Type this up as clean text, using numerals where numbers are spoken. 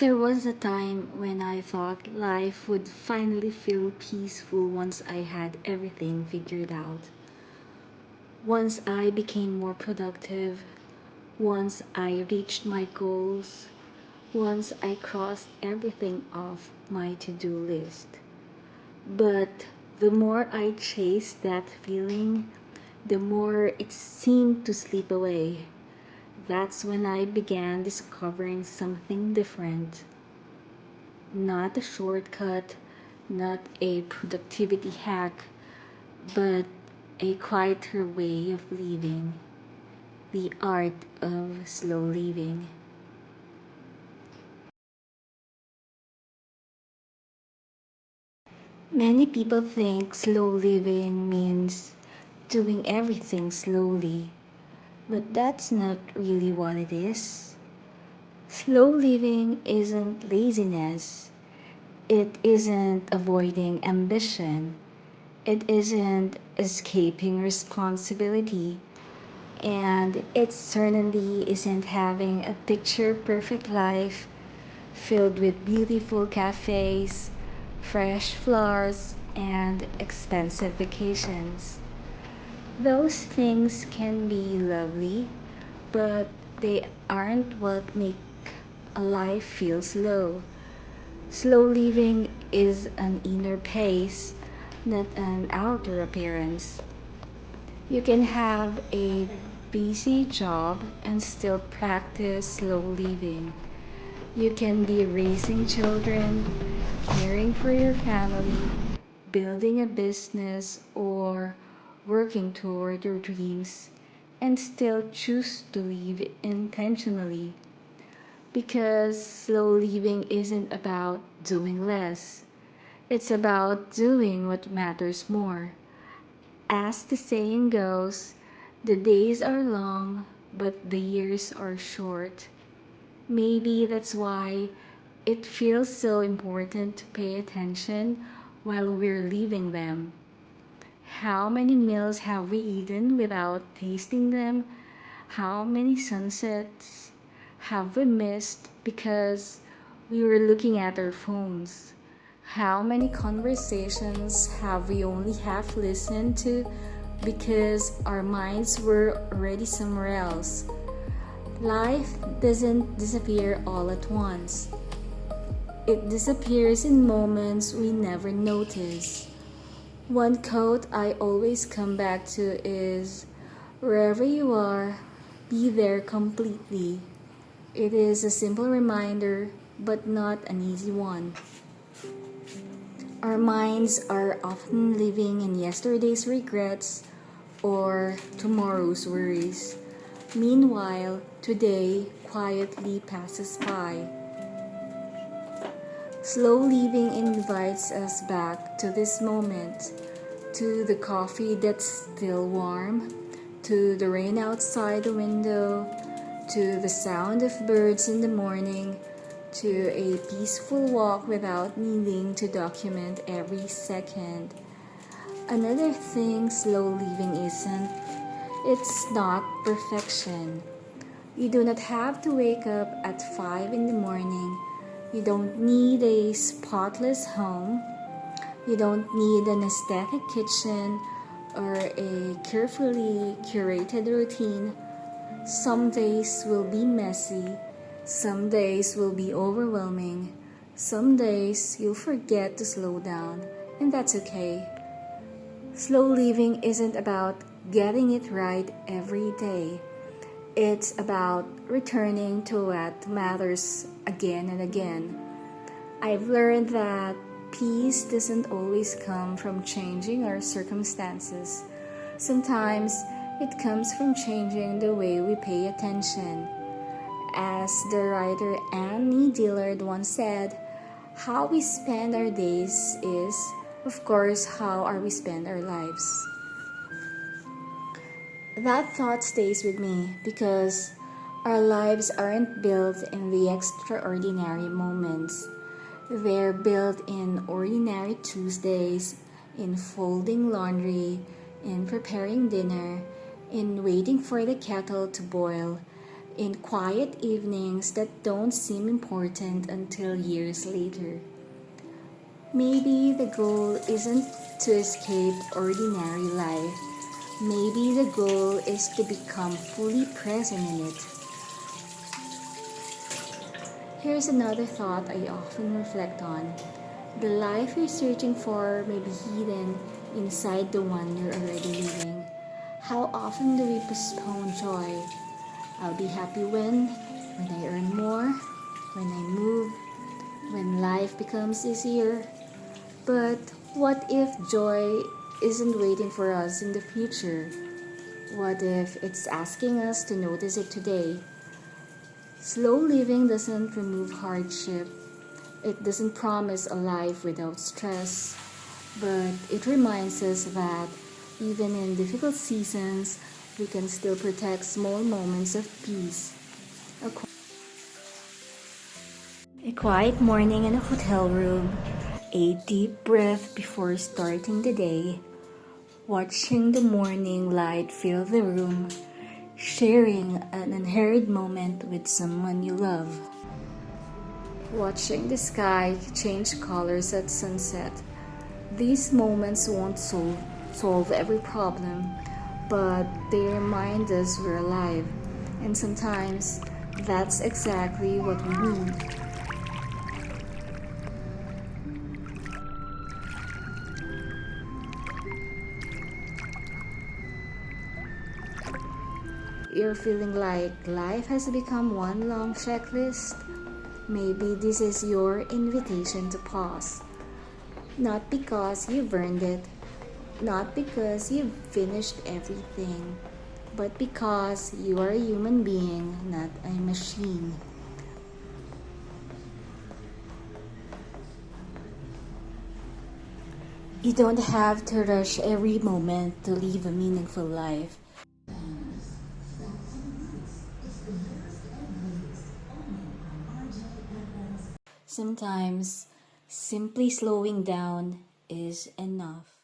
There was a time when I thought life would finally feel peaceful once I had everything figured out. Once I became more productive, once I reached my goals, once I crossed everything off my to do list. But the more I chased that feeling, the more it seemed to slip away. That's when I began discovering something different. Not a shortcut, not a productivity hack, but a quieter way of living. The art of slow living. Many people think slow living means doing everything slowly, but that's not really what it is. Slow living isn't laziness, it isn't avoiding ambition, it isn't escaping responsibility, and it certainly isn't having a picture perfect life filled with beautiful cafes, fresh flowers, and expensive vacations. Those things can be lovely, but they aren't what make a life feel slow. Slow living is an inner pace, not an outer appearance. You can have a busy job and still practice slow living. You can be raising children, caring for your family, building a business, or working toward your dreams and still choose to live intentionally. Because slow living isn't about doing less, it's about doing what matters more. As the saying goes, the days are long, but the years are short. Maybe that's why it feels so important to pay attention while we're living them. How many meals have we eaten without tasting them? How many sunsets have we missed because we were looking at our phones? How many conversations have we only half listened to because our minds were already somewhere else? Life doesn't disappear all at once. It disappears in moments we never notice. One quote I always come back to is, "Wherever you are, be there completely." It is a simple reminder, but not an easy one. Our minds are often living in yesterday's regrets or tomorrow's worries. Meanwhile, today quietly passes by. Slow living invites us back to this moment, to the coffee that's still warm, to the rain outside the window, to the sound of birds in the morning, to a peaceful walk without needing to document every second. Another thing slow living isn't, it's not perfection. You do not have to wake up at 5 in the morning. You don't need a spotless home. You don't need an aesthetic kitchen or a carefully curated routine. Some days will be messy. Some days will be overwhelming. Some days you'll forget to slow down, and that's okay. Slow living isn't about getting it right every day. It's about returning to what matters again and again. I've learned that peace doesn't always come from changing our circumstances. Sometimes it comes from changing the way we pay attention. As the writer Annie Dillard once said, how we spend our days is, of course, how are we spend our lives. That thought stays with me because our lives aren't built in the extraordinary moments. They're built in ordinary Tuesdays, in folding laundry, in preparing dinner, in waiting for the kettle to boil, in quiet evenings that don't seem important until years later. Maybe the goal isn't to escape ordinary life. Maybe the goal is to become fully present in it. Here's another thought I often reflect on. The life you're searching for may be hidden inside the one you're already living. How often do we postpone joy? I'll be happy when I earn more, when I move, when life becomes easier. But what if joy isn't waiting for us in the future? What if it's asking us to notice it today? Slow living doesn't remove hardship. It doesn't promise a life without stress. But it reminds us that even in difficult seasons, we can still protect small moments of peace. A quiet morning in a hotel room, a deep breath before starting the day, watching the morning light fill the room, sharing an unhurried moment with someone you love. Watching the sky change colors at sunset. These moments won't solve every problem, but they remind us we're alive. And sometimes that's exactly what we need. You're feeling like life has become one long checklist? Maybe this is your invitation to pause. Not because you've earned it, not because you've finished everything, but because you are a human being, not a machine. You don't have to rush every moment to live a meaningful life. Sometimes, simply slowing down is enough.